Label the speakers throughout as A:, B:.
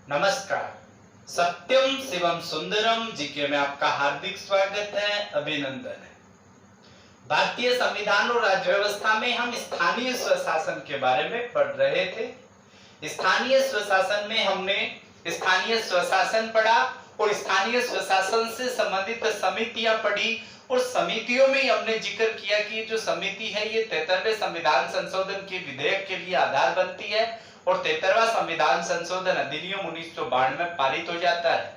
A: नमस्कार। सत्यम शिवम सुंदरम जीके में आपका हार्दिक स्वागत है, अभिनंदन है। भारतीय संविधान और राज्य व्यवस्था में हम स्थानीय स्वशासन के बारे में पढ़ रहे थे। स्थानीय स्वशासन में हमने स्थानीय स्वशासन पढ़ा और स्थानीय स्वशासन से संबंधित समितियां पढ़ी और समितियों में हमने जिक्र किया कि जो समिति है ये 73वें संविधान संशोधन के विधेयक के लिए आधार बनती है और 73वां संविधान संशोधन अधिनियम 1992 में पारित हो जाता है।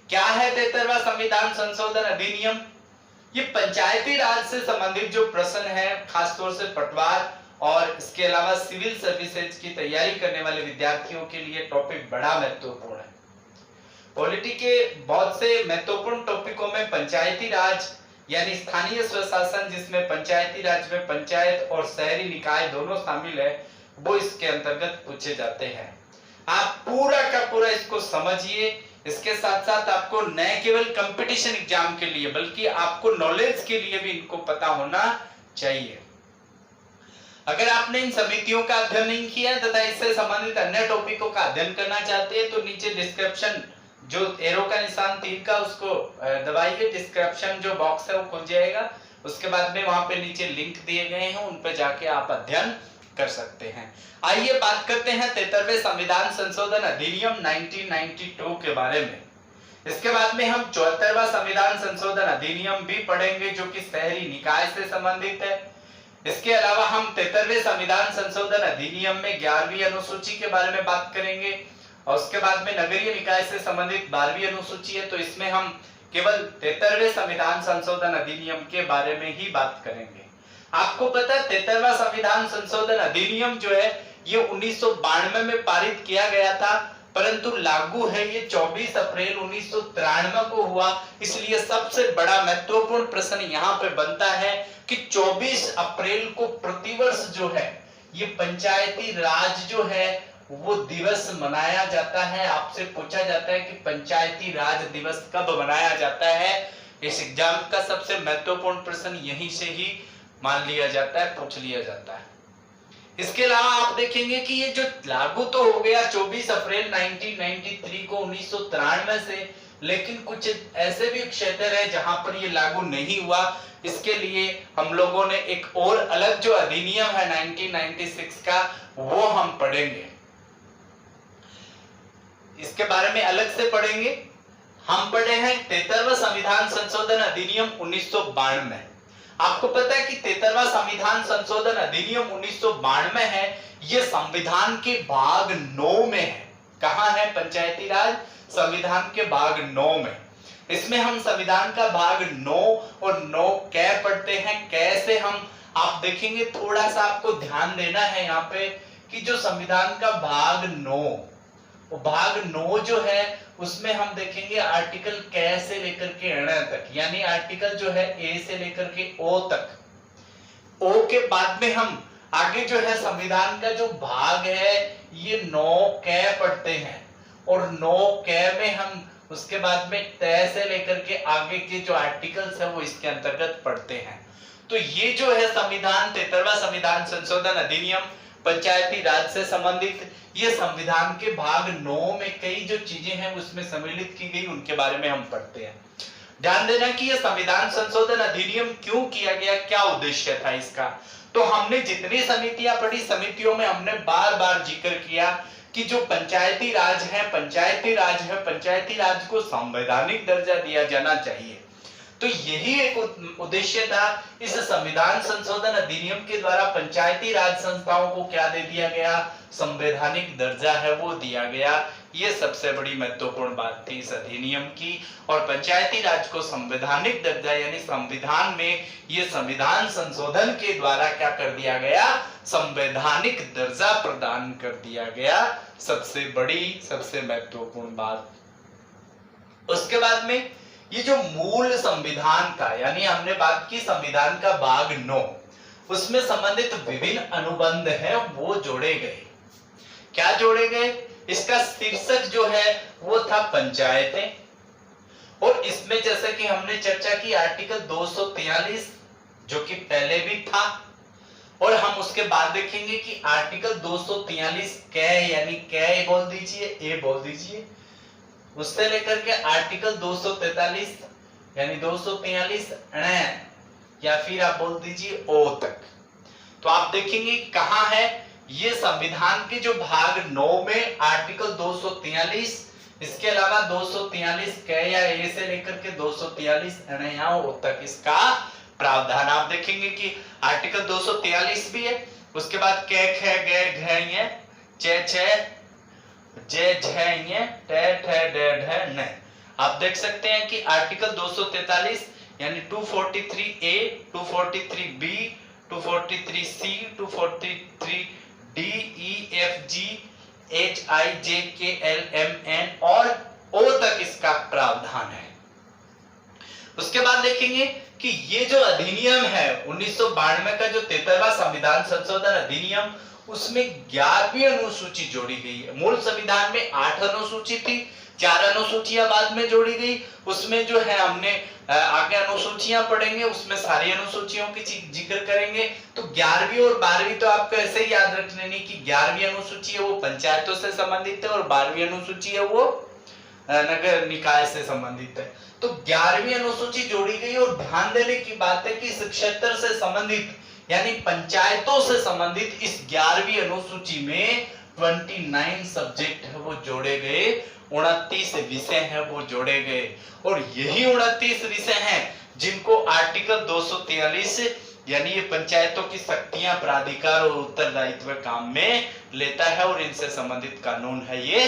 A: क्या है 73वां संविधान संशोधन अधिनियम? ये पंचायती राज से संबंधित जो प्रश्न है, खासतौर से पटवार और इसके अलावा सिविल सर्विसेज की तैयारी करने वाले विद्यार्थियों के लिए टॉपिक बड़ा महत्वपूर्ण है। पॉलिटी के बहुत से महत्वपूर्ण टॉपिकों में पंचायती राज यानी स्थानीय स्वशासन, जिसमें पंचायती राज में पंचायत और शहरी निकाय दोनों शामिल है, वो इसके अंतर्गत पूछे जाते हैं। आप पूरा का पूरा इसको समझिए। इसके साथ साथ आपको न केवल कंपटीशन एग्जाम के लिए बल्कि आपको नॉलेज के लिए भी इनको पता होना चाहिए। अगर आपने इन समितियों का अध्ययन नहीं किया तथा इससे संबंधित अन्य टॉपिकों का अध्ययन करना चाहते हैं तो नीचे डिस्क्रिप्शन जो एरो का निशान तीर का उसको दबाइए, डिस्क्रिप्शन जो बॉक्स है वो खुल जाएगा। उसके बाद में वहां पे नीचे लिंक दिए गए हैं, उन पे जाके आप अध्ययन कर सकते हैं। आइए बात करते हैं 73वें संविधान संशोधन अधिनियम 1992 के बारे में। इसके बाद में हम 74वां संविधान संशोधन अधिनियम भी पढ़ेंगे जो कि शहरी निकाय से संबंधित है। इसके अलावा हम 73वें संविधान संशोधन अधिनियम में 11वीं अनुसूची के बारे में बात करेंगे और उसके बाद में नगरीय निकाय से संबंधित 12वीं अनुसूची है, तो इसमें हम केवल 73वें संविधान संशोधन अधिनियम के बारे में ही बात करेंगे। आपको पता है 73वां संविधान संशोधन अधिनियम जो है ये 1992 में पारित किया गया था, परंतु लागू है ये 24 अप्रैल 1993 को हुआ। इसलिए सबसे बड़ा महत्वपूर्ण प्रश्न यहाँ पे बनता है कि 24 अप्रैल को प्रतिवर्ष जो है ये पंचायती राज जो है वो दिवस मनाया जाता है। आपसे पूछा जाता है कि पंचायती राज दिवस कब मनाया जाता है। इस एग्जाम का सबसे महत्वपूर्ण प्रश्न यहीं से ही मान लिया जाता है, पूछ लिया जाता है। इसके अलावा आप देखेंगे कि ये जो लागू तो हो गया 24 अप्रैल 1993 को 1993 से, लेकिन कुछ ऐसे भी क्षेत्र है जहां पर ये लागू नहीं हुआ। इसके लिए हम लोगों ने एक और अलग जो अधिनियम है 1996 का वो हम पढ़ेंगे, इसके बारे में अलग से पढ़ेंगे। हम पढ़े हैं 73वां संविधान संशोधन अधिनियम 1992। आपको पता है कि 73वां संविधान संशोधन अधिनियम 1992 है, ये संविधान के भाग 9 में है। कहां है? पंचायती राज संविधान के भाग 9 में। इसमें हम संविधान का भाग 9 और 9 कै पढ़ते हैं। कैसे हम आप देखेंगे, थोड़ा सा आपको ध्यान देना है यहाँ पे कि जो संविधान का भाग 9 भाग 9 जो है उसमें हम देखेंगे आर्टिकल कै से लेकर के ण तक, यानी आर्टिकल जो है ए से लेकर के ओ तक। ओ के बाद में हम आगे जो है संविधान का जो भाग है ये 9 कै पढ़ते हैं और 9 कै में हम उसके बाद में तय से लेकर के आगे के जो आर्टिकल्स है वो इसके अंतर्गत पढ़ते हैं। तो ये जो है संविधान 73वां संविधान संशोधन अधिनियम पंचायती राज से संबंधित, ये संविधान के भाग 9 में कई जो चीजें हैं उसमें सम्मिलित की गई, उनके बारे में हम पढ़ते हैं। ध्यान देना कि ये संविधान संशोधन अधिनियम क्यों किया गया, क्या उद्देश्य था इसका। तो हमने जितनी समितियां पढ़ी, समितियों में हमने बार बार जिक्र किया कि जो पंचायती राज है पंचायती राज को संवैधानिक दर्जा दिया जाना चाहिए। तो यही एक उद्देश्य था। इस संविधान संशोधन अधिनियम के द्वारा पंचायती राज संस्थाओं को क्या दे दिया गया? संवैधानिक दर्जा है वो दिया गया। ये सबसे बड़ी महत्वपूर्ण बात थी इस अधिनियम की। और पंचायती राज को संवैधानिक दर्जा यानी संविधान में ये संविधान संशोधन के द्वारा क्या कर दिया गया? संवैधानिक दर्जा प्रदान कर दिया गया। सबसे बड़ी सबसे महत्वपूर्ण बात। उसके बाद में ये जो मूल संविधान का, यानी हमने बात की संविधान का भाग 9, उसमें संबंधित विभिन्न अनुबंध हैं वो जोड़े गए। क्या जोड़े गए? इसका शीर्षक जो है वो था पंचायतें, और इसमें जैसे कि हमने चर्चा की आर्टिकल 243 जो कि पहले भी था, और हम उसके बाद देखेंगे कि आर्टिकल 243 कै यानी कै बोल दीजिए, ए बोल दीजिए, उससे लेकर के आर्टिकल 243 यानी 243 या फिर आप बोल दीजिए ओ तक। तो आप देखेंगे कहां है ये संविधान के जो भाग 9 में आर्टिकल 243, इसके अलावा 243 कै या ए से लेकर के 243 ओ तक इसका प्रावधान आप देखेंगे कि आर्टिकल 243 भी है, उसके बाद कै ख ग घ चे छे जे झ टे ठे डे ढ न। आप देख सकते हैं कि आर्टिकल 243 यानी 243 ए, 243 बी, 243 सी, 243 डी, ई, एफ, जी, एच, आई, जे, के, एल, एम, एन और ओ तक इसका प्रावधान है। उसके बाद देखेंगे कि ये जो अधिनियम है 1992 का जो 73वां संविधान संशोधन अधिनियम, उसमें 11वीं अनुसूची जोड़ी गई है। मूल संविधान में 8 अनुसूची थी, 4 अनुसूचियां बाद में जोड़ी गई। उसमें जो है हमने आगे अनुसूचियां पढ़ेंगे, उसमें सारी अनुसूचियों की जिक्र करेंगे। तो 11वीं और 12वीं तो आपको ऐसे ही याद रख लेनी कि 11वीं अनुसूची है वो पंचायतों से संबंधित है और 12वीं अनुसूची है वो नगर निकाय से संबंधित है। तो 11वीं अनुसूची जोड़ी गई और ध्यान देने की बात है कि इस क्षेत्र से संबंधित यानी पंचायतों से संबंधित इस 11वीं अनुसूची में 29 सब्जेक्ट है वो जोड़े गए, 29 विषय हैं वो जोड़े गए और यही 29 विषय हैं जिनको आर्टिकल 243 यानी ये पंचायतों की शक्तियां, प्राधिकार और उत्तरदायित्व काम में लेता है और इनसे संबंधित कानून है ये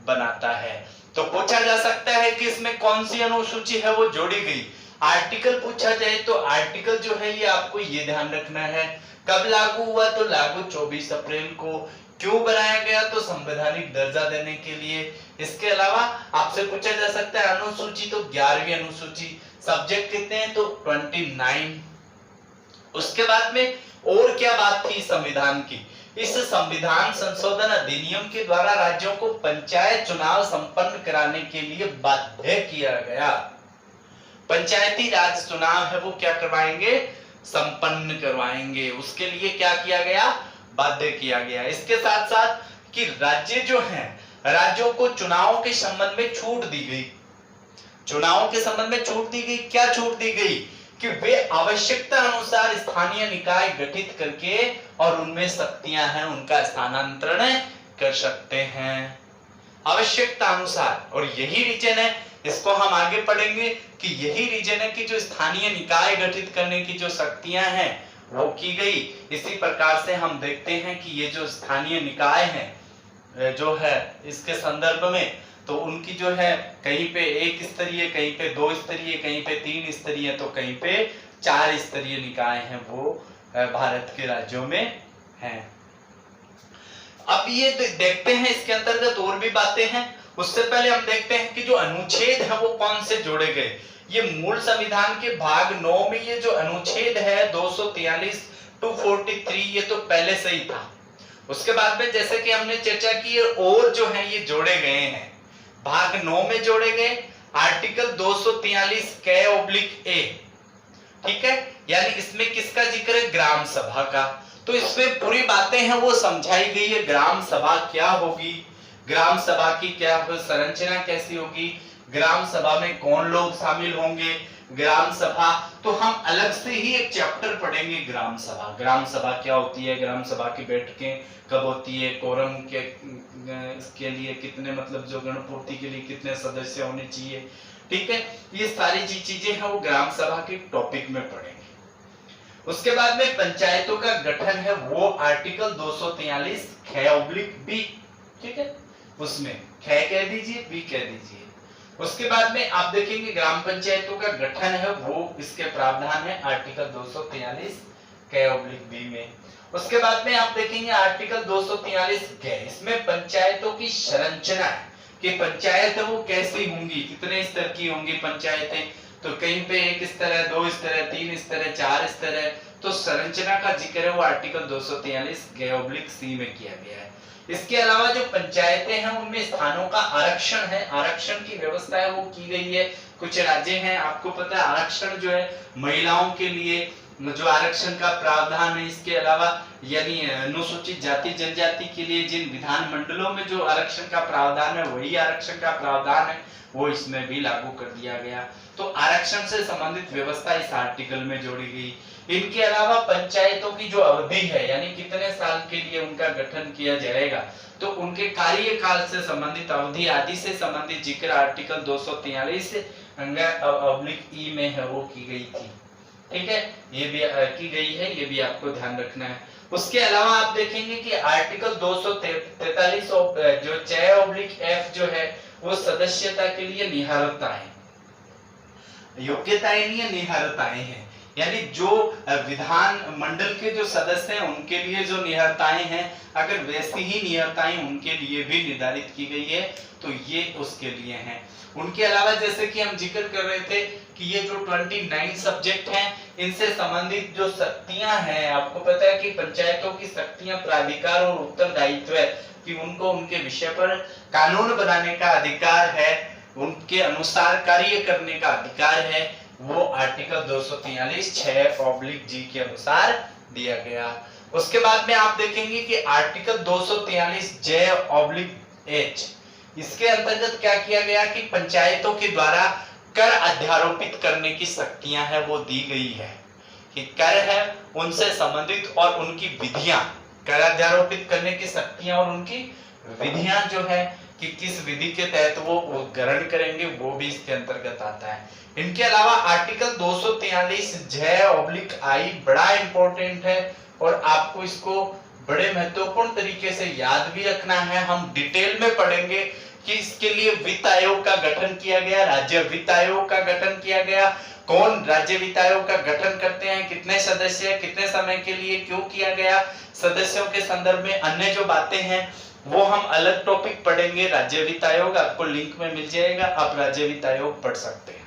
A: बनाता है। तो पूछा जा सकता है कि इसमें कौन सी अनुसूची है वो जोड़ी गई। आर्टिकल पूछा जाए तो आर्टिकल जो है ये आपको ये ध्यान रखना है कब लागू हुआ, तो लागू 24 अप्रैल को। क्यों बनाया गया, तो संवैधानिक दर्जा देने के लिए। इसके अलावा आपसे पूछा जा सकता है अनुसूची तो 11वीं अनुसूची, सब्जेक्ट कितने हैं, तो 29। उसके बाद में और क्या बात थी संविधान की, इस संविधान संशोधन अधिनियम के द्वारा राज्यों को पंचायत चुनाव संपन्न कराने के लिए बाध्य किया गया। पंचायती राज चुनाव है वो क्या करवाएंगे, संपन्न करवाएंगे। उसके लिए क्या किया गया, बाध्य किया गया। इसके साथ साथ कि राज्य जो हैं, राज्यों को चुनावों के संबंध में छूट दी गई। चुनावों के संबंध में छूट दी गई, क्या छूट दी गई कि वे आवश्यकता अनुसार स्थानीय निकाय गठित करके और उनमें शक्तियां हैं उनका स्थानांतरण कर सकते हैं आवश्यकता अनुसार। और यही रीजन है, इसको हम आगे पढ़ेंगे कि यही रीजन है कि जो स्थानीय निकाय गठित करने की जो शक्तियां हैं वो की गई। इसी प्रकार से हम देखते हैं कि ये जो स्थानीय निकाय हैं जो है इसके संदर्भ में, तो उनकी जो है कहीं पे 1 स्तरीय, कहीं पे 2 स्तरीय, कहीं पे 3 स्तरीय, तो कहीं पे 4 स्तरीय निकाय हैं वो भारत के राज्यों में हैं। अब ये देखते हैं इसके अंतर्गत और भी बातें हैं। उससे पहले हम देखते हैं कि जो अनुच्छेद है वो कौन से जोड़े गए। ये मूल संविधान के भाग 9 में ये जो अनुच्छेद है 243, 243 ये तो पहले से ही था। उसके बाद में जैसे कि हमने चर्चा की और जो है ये जोड़े गए हैं, भाग 9 में जोड़े गए आर्टिकल 243 कै/ए, ठीक है, यानी इसमें किसका जिक्र है, ग्राम सभा का। तो इसमें पूरी बातें हैं वो समझाई गई है, ग्राम सभा क्या होगी, ग्राम सभा की क्या संरचना कैसी होगी, ग्राम सभा में कौन लोग शामिल होंगे, ग्राम सभा तो हम अलग से ही एक चैप्टर पढ़ेंगे। ग्राम सभा, ग्राम सभा क्या होती है, ग्राम सभा की बैठकें कब होती है, कोरम के इसके लिए कितने, मतलब जो गणपूर्ति के लिए कितने सदस्य होने चाहिए, ठीक है, ये सारी चीजें हैं वो ग्राम सभा के टॉपिक में पढ़ेंगे। उसके बाद में पंचायतों का गठन है वो आर्टिकल 243 कै/बी, ठीक है, उसमें कै कह दीजिए, बी कह दीजिए। उसके बाद में आप देखेंगे ग्राम पंचायतों का गठन है वो इसके प्रावधान है आर्टिकल 243 कै/बी में। उसके बाद में आप देखेंगे आर्टिकल 243 कै, इसमें पंचायतों की संरचना है कि पंचायत वो कैसी होंगी, कितने स्तर की होंगी पंचायतें, तो कहीं पे 1 स्तर है, 2 स्तर है, 3 स्तर है, 4 स्तर है, तो संरचना का जिक्र है वो आर्टिकल 243 कै/सी में किया गया है। इसके अलावा जो पंचायतें हैं उनमें स्थानों का आरक्षण है, आरक्षण की व्यवस्था है वो की गई है। कुछ राज्य हैं आपको पता है आरक्षण जो है महिलाओं के लिए जो आरक्षण का प्रावधान है, इसके अलावा यानी अनुसूचित जाति जनजाति के लिए जिन विधान मंडलों में जो आरक्षण का प्रावधान है वही आरक्षण का प्रावधान है, वो इसमें भी लागू कर दिया गया। तो आरक्षण से संबंधित व्यवस्था इस आर्टिकल में जोड़ी गई। इनके अलावा पंचायतों की जो अवधि है, यानी कितने साल के लिए उनका गठन किया जाएगा, तो उनके कार्यकाल से संबंधित अवधि आदि से संबंधित जिक्र आर्टिकल 243 ई में है, वो की गई थी। ठीक है, ये भी की गई है, ये भी आपको ध्यान रखना है। उसके अलावा आप देखेंगे कि आर्टिकल 243 जो 6/F जो है वो सदस्यता के लिए निहारताएं, योग्यताएं नहीं है, निहारताएं हैं। यानी जो विधान मंडल के जो सदस्य हैं उनके लिए जो निहारताएं हैं, अगर वैसी ही निहारताएं उनके लिए भी निर्धारित की गई है तो ये उसके लिए हैं। उनके अलावा जैसे कि हम जिक्र कर रहे थे कि ये जो 29 सब्जेक्ट हैं, इनसे संबंधित जो शक्तियां हैं, आपको पता है कि पंचायतों की शक्तियां, प्राधिकार और उत्तरदायित्व है कि उनको उनके विषय पर कानून बनाने का अधिकार है, उनके अनुसार कार्य करने का अधिकार है, वो आर्टिकल 243 6/G के अनुसार दिया गया। उसके बाद में आप देखेंगे कि आर्टिकल 243 J/H, इसके अंतर्गत क्या किया गया कि पंचायतों के द्वारा कर अध्यारोपित करने की शक्तियां है वो दी गई है, कि कर है उनसे संबंधित और उनकी विधियां, कर अध्यारोपित करने की शक्तियां और उनकी विधियां जो है कि किस विधि के तहत वो ग्रहण करेंगे, वो भी इसके अंतर्गत आता है। इनके अलावा आर्टिकल 243 J/I बड़ा इंपॉर्टेंट है और आपको इसको बड़े महत्वपूर्ण तरीके से याद भी रखना है। हम डिटेल में पढ़ेंगे कि इसके लिए वित्त आयोग का गठन किया गया, राज्य वित्त आयोग का गठन किया गया, कौन राज्य वित्त आयोग का गठन करते हैं, कितने सदस्य, कितने समय के लिए, क्यों किया गया, सदस्यों के संदर्भ में अन्य जो बातें हैं वो हम अलग टॉपिक पढ़ेंगे। राज्य वित्त आयोग आपको लिंक में मिल जाएगा, आप राज्य वित्त आयोग पढ़ सकते हैं।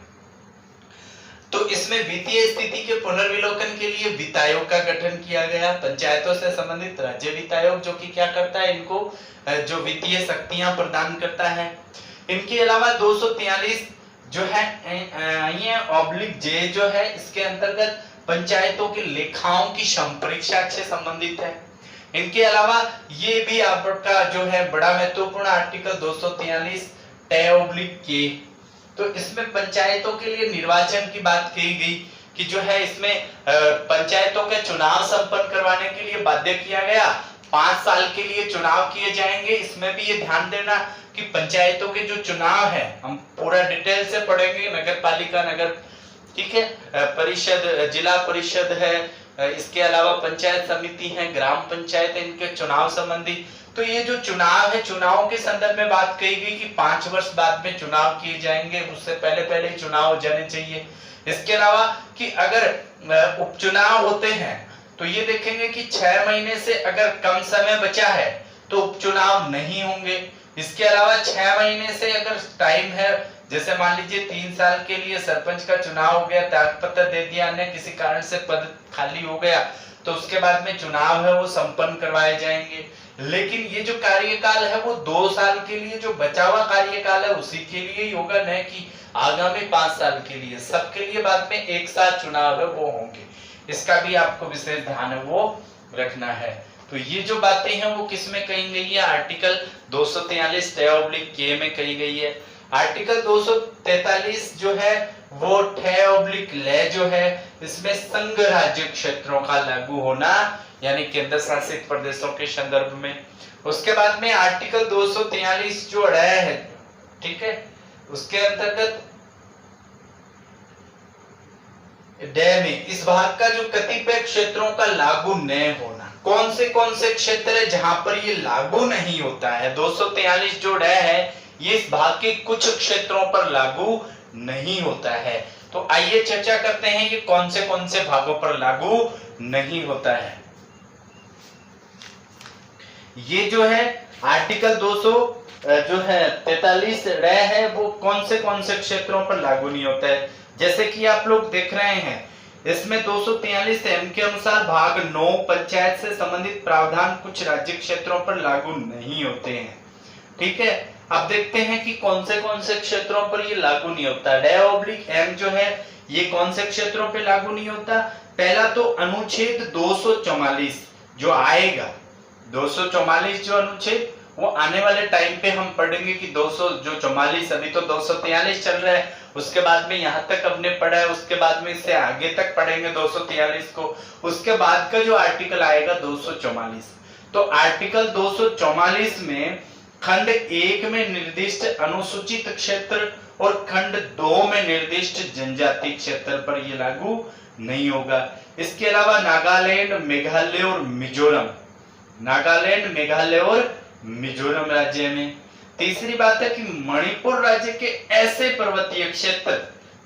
A: तो इसमें वित्तीय स्थिति के पुनर्विलोकन के लिए वित्त आयोग का गठन किया गया। पंचायतों से संबंधित राज्य वित्त आयोग जो कि क्या करता है, इनको जो वित्तीय शक्तियां प्रदान करता है। इनके अलावा 243 जो है J जो है, इसके अंतर्गत पंचायतों के लेखाओं की संपरीक्षा से संबंधित है। इनके अलावा ये भी आपका जो है बड़ा महत्वपूर्ण आर्टिकल 243 K, तो इसमें पंचायतों के लिए निर्वाचन की बात कही गई कि जो है इसमें पंचायतों के चुनाव संपन्न करवाने के लिए बाध्य किया गया। 5 साल के लिए चुनाव किए जाएंगे। इसमें भी ये ध्यान देना कि पंचायतों के जो चुनाव है, हम पूरा डिटेल से पढ़ेंगे, नगर पालिका, नगर, ठीक है, परिषद, जिला परिषद है, इसके अलावा पंचायत समिति है, ग्राम पंचायत है, इनके चुनाव संबंधी। तो ये जो चुनाव है, चुनाव के संदर्भ में बात कही गई कि 5 वर्ष बाद में चुनाव किए जाएंगे, उससे पहले चुनाव हो जाने चाहिए। इसके अलावा कि अगर उपचुनाव होते हैं तो ये देखेंगे कि 6 महीने से अगर कम समय बचा है तो उपचुनाव नहीं होंगे। इसके अलावा 6 महीने से अगर टाइम है, जैसे मान लीजिए 3 साल के लिए सरपंच का चुनाव हो गया, त्यागपत्र दे दिया, अन्य किसी कारण से पद खाली हो गया, तो उसके बाद में चुनाव है वो संपन्न करवाए जाएंगे। लेकिन ये जो कार्यकाल है वो 2 साल के लिए जो बचा हुआ कार्यकाल है उसी के लिए ही होगा, न कि आगामी 5 साल के लिए। सबके लिए बाद में एक साथ चुनाव है वो होंगे, इसका भी आपको विशेष ध्यान है वो रखना है। तो ये जो बातें हैं वो किस में कही गई है, आर्टिकल 243 K में कही गई है। आर्टिकल 243 जो है वो L जो है, इसमें संघ राज्य क्षेत्रों का लागू होना, यानी केंद्र शासित प्रदेशों के संदर्भ में। उसके बाद में आर्टिकल 243 जो है, ठीक है, उसके अंतर्गत में इस भाग का जो कतिपय क्षेत्रों का लागू न होना, कौन से क्षेत्र है जहां पर ये लागू नहीं होता है। 243 जो है ये इस भाग के कुछ क्षेत्रों पर लागू नहीं होता है। तो आइए चर्चा करते हैं ये कौन से भागों पर लागू नहीं होता है। ये जो है आर्टिकल 243 है वो कौन से क्षेत्रों पर लागू नहीं होता है। जैसे कि आप लोग देख रहे हैं, इसमें 243 M के अनुसार भाग 9 पंचायत से संबंधित प्रावधान कुछ राज्य क्षेत्रों पर लागू नहीं होते हैं। ठीक है, अब देखते हैं कि कौन से क्षेत्रों पर ये लागू नहीं होता। M जो है ये कौन से क्षेत्रों पे लागू नहीं होता, पहला तो अनुच्छेद 244 जो आएगा, 244 जो अनुच्छेद, वो आने वाले टाइम पे हम पढ़ेंगे कि 200 जो 44, अभी तो 243 चल रहा है, उसके बाद में यहाँ तक हमने पढ़ा है, उसके बाद में इससे आगे तक पढ़ेंगे 243 को, उसके बाद का जो आर्टिकल आएगा 244। तो आर्टिकल 244 में खंड 1 में निर्दिष्ट अनुसूचित क्षेत्र और खंड 2 में निर्दिष्ट जनजाति क्षेत्र पर ये लागू नहीं होगा। इसके अलावा नागालैंड, मेघालय और मिजोरम, नागालैंड, मेघालय और मिजोरम राज्य में। तीसरी बात है कि मणिपुर राज्य के ऐसे पर्वतीय क्षेत्र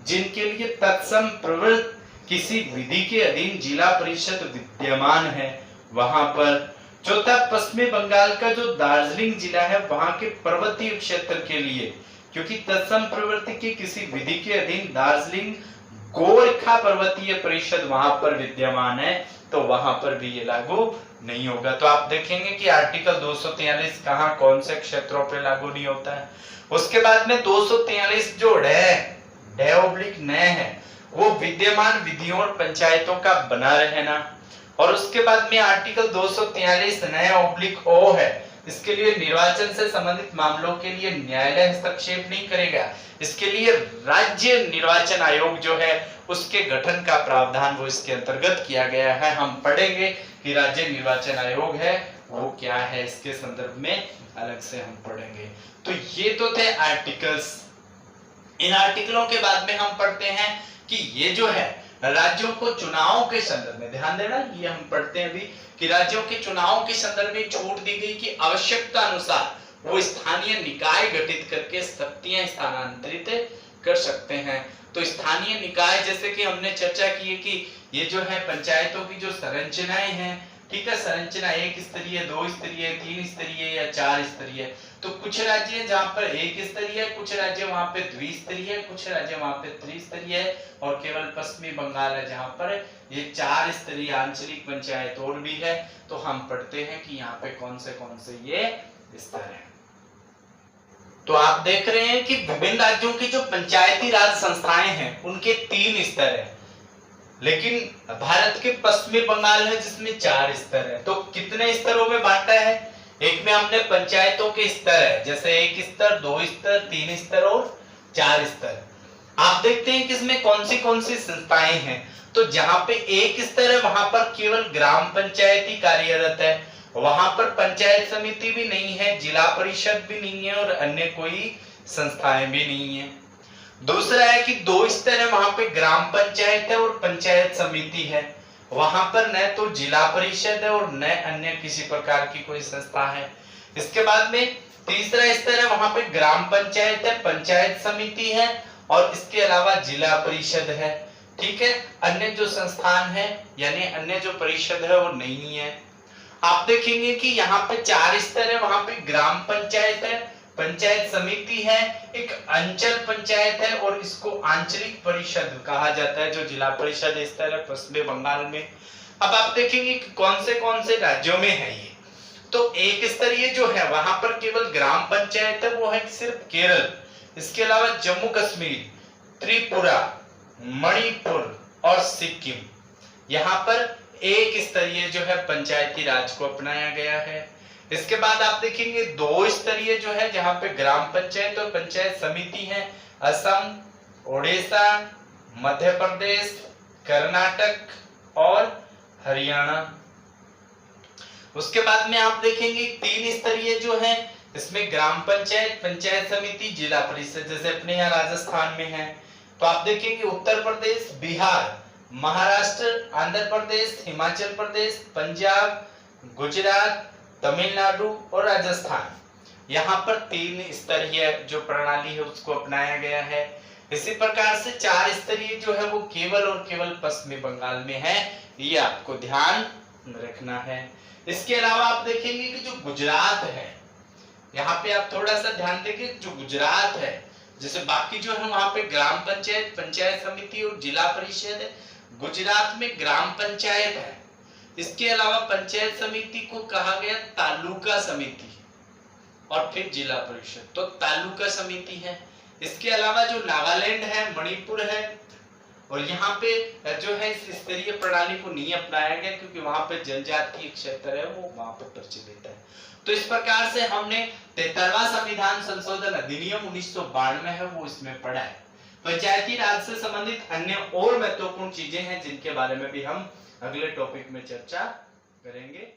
A: जिनके लिए तत्सम प्रवृत्त किसी विधि के अधीन जिला परिषद विद्यमान है, वहां पर। चौथा, पश्चिमी बंगाल का जो दार्जिलिंग जिला है, वहां के पर्वतीय क्षेत्र के लिए, क्योंकि तत्सम प्रवृत्ति की किसी विधि के अधीन दार्जिलिंग गोरखा पर्वतीय परिषद वहां पर विद्यमान है, तो वहां पर भी ये लागू नहीं होगा। तो आप देखेंगे कि आर्टिकल 243 कहां कौन से क्षेत्रों पे लागू नहीं होता है। उसके बाद में 243 जो न है, वो विद्यमान विधियों और पंचायतों का बना रहना। और उसके बाद में आर्टिकल 243 (ओ) है, इसके लिए निर्वाचन से संबंधित मामलों के लिए न्यायालय हस्तक्षेप नहीं करेगा। इसके लिए राज्य निर्वाचन आयोग जो है उसके गठन का प्रावधान वो इसके अंतर्गत किया गया है। हम पढ़ेंगे कि राज्य निर्वाचन आयोग है वो क्या है, इसके संदर्भ में अलग से हम पढ़ेंगे। तो ये तो थे आर्टिकल्स। इन आर्टिकलों के बाद में हम पढ़ते हैं कि ये जो है राज्यों को चुनाव के संदर्भ में, ध्यान देना, ये हम पढ़ते हैं अभी कि राज्यों के चुनाव के संदर्भ में छूट दी गई कि आवश्यकता अनुसार वो स्थानीय निकाय गठित करके शक्तियां स्थानांतरित कर सकते हैं। तो स्थानीय निकाय, जैसे कि हमने चर्चा की है कि ये जो है पंचायतों की जो संरचनाएं हैं, ठीक है, संरचना 1 स्तरीय, 2 स्तरीय, 3 स्तरीय या 4 स्तरीय। तो कुछ राज्य हैं जहां पर 1 स्तरीय, कुछ राज्य वहां पे द्विस्तरीय, कुछ राज्य वहां पे त्रिस्तरीय है, और केवल पश्चिमी बंगाल है जहां पर ये 4 स्तरीय आंचलिक पंचायत और भी है। तो हम पढ़ते हैं कि यहाँ पे कौन से ये स्तर है। तो आप देख रहे हैं कि विभिन्न राज्यों की जो पंचायती राज संस्थाएं हैं उनके 3 स्तर है, लेकिन भारत के पश्चिमी बंगाल है जिसमें 4 स्तर है। तो कितने स्तरों में बांटा है? एक में हमने पंचायतों के स्तर है, जैसे 1 स्तर, 2 स्तर, 3 स्तर और 4 स्तर। आप देखते हैं कि इसमें कौन सी संस्थाएं हैं। तो जहां पे 1 स्तर है वहां पर केवल ग्राम पंचायत ही कार्यरत है, वहां पर पंचायत समिति भी नहीं है, जिला परिषद भी नहीं है और अन्य कोई संस्थाएं भी नहीं है। दूसरा है कि 2 स्तर है, वहां पे ग्राम पंचायत है और पंचायत समिति है, वहां पर न तो जिला परिषद है और न अन्य किसी प्रकार की कोई संस्था है। इसके बाद में तीसरा स्तर है, वहां पे ग्राम पंचायत है, पंचायत समिति है और इसके अलावा जिला परिषद है, ठीक है। अन्य जो संस्थान है यानी अन्य जो परिषद है वो नहीं है। आप देखेंगे कि यहाँ पे 4 स्तर है, वहां पे ग्राम पंचायत है, पंचायत समिति है, एक अंचल पंचायत है और इसको आंचलिक परिषद कहा जाता है जो जिला परिषद स्तर है पश्चिमी बंगाल में। अब आप देखेंगे कि कौन से राज्यों में है ये। तो 1 स्तरीय जो है वहां पर केवल ग्राम पंचायत है, वो है सिर्फ केरल। इसके अलावा जम्मू कश्मीर, त्रिपुरा, मणिपुर और सिक्किम, यहाँ पर 1 स्तरीय जो है पंचायती राज को अपनाया गया है। इसके बाद आप देखेंगे 2 स्तरीय जो है जहां पे ग्राम पंचायत और पंचायत समिति है, असम, ओडिशा, मध्य प्रदेश, कर्नाटक और हरियाणा। उसके बाद में आप देखेंगे 3 स्तरीय जो है, इसमें ग्राम पंचायत, पंचायत समिति, जिला परिषद, जैसे अपने यहाँ राजस्थान में है। तो आप देखेंगे उत्तर प्रदेश, बिहार, महाराष्ट्र, आंध्र प्रदेश, हिमाचल प्रदेश, पंजाब, गुजरात, तमिलनाडु और राजस्थान, यहाँ पर 3 स्तरीय जो प्रणाली है उसको अपनाया गया है। इसी प्रकार से 4 स्तरीय जो है वो केवल और केवल पश्चिमी बंगाल में है, ये आपको ध्यान रखना है। इसके अलावा आप देखेंगे कि जो गुजरात है, यहाँ पे आप थोड़ा सा ध्यान देंगे, जो गुजरात है जैसे बाकी जो है वहां पे ग्राम पंचायत, पंचायत समिति और जिला परिषद है, गुजरात में ग्राम पंचायत है। इसके अलावा पंचायत समिति को कहा गया तालुका समिति और फिर जिला परिषद, तो तालुका समिति है। इसके अलावा जो नागालैंड है, मणिपुर है और यहाँ पे जो है इस स्तरीय प्रणाली को नहीं अपनाया गया क्योंकि वहां पे जनजातीय क्षेत्र है वो वहां पे प्रचलित है। तो इस प्रकार से हमने 73वां संविधान संशोधन अधिनियम 1992 है वो इसमें पढ़ा है। पंचायती राज से संबंधित अन्य और महत्वपूर्ण चीजें हैं जिनके बारे में भी हम अगले टॉपिक में चर्चा करेंगे।